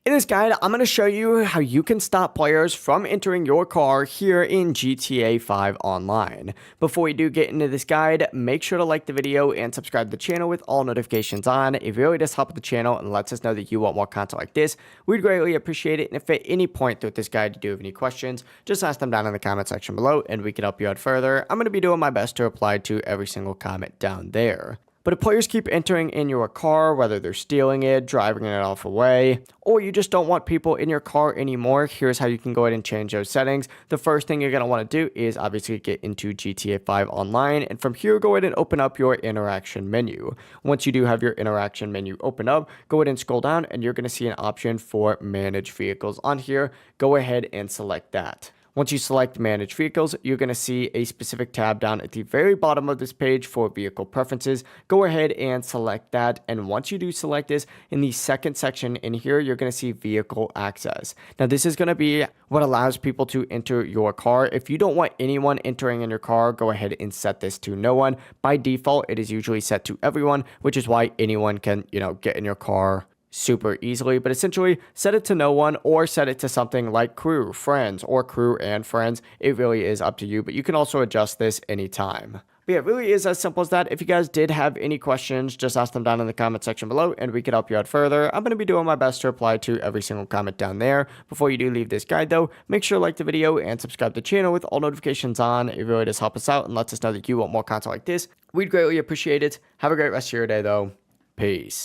In this guide, I'm going to show you how you can stop players from entering your car here in GTA 5 Online. Before we do get into this guide, make sure to like the video and subscribe to the channel with all notifications on. It really does help with the channel and lets us know that you want more content like this. We'd greatly appreciate it, and if at any point throughout this guide you do have any questions, just ask them down in the comment section below and we can help you out further. I'm going to be doing my best to reply to every single comment down there. But if players keep entering in your car, whether they're stealing it, driving it off away, or you just don't want people in your car anymore, here's how you can go ahead and change those settings. The first thing you're going to want to do is obviously get into GTA 5 Online, and from here, go ahead and open up your interaction menu. Once you do have your interaction menu open up, go ahead and scroll down, and you're going to see an option for Manage Vehicles on here. Go ahead and select that. Once you select Manage Vehicles, you're going to see a specific tab down at the very bottom of this page for Vehicle Preferences. Go ahead and select that, and once you do select this, in the second section in here, you're going to see Vehicle Access. Now, this is going to be what allows people to enter your car. If you don't want anyone entering in your car, go ahead and set this to no one. By default, it is usually set to everyone, which is why anyone can, get in your car super easily, but essentially set it to no one or set it to something like crew, friends, or crew and friends. It really is up to you, but you can also adjust this anytime. But yeah, it really is as simple as that. If you guys did have any questions, just ask them down in the comment section below and we can help you out further. I'm going to be doing my best to reply to every single comment down there. Before you do leave this guide though, make sure to like the video and subscribe to the channel with all notifications on. It really does help us out and lets us know that you want more content like this. We'd greatly appreciate it. Have a great rest of your day though. Peace.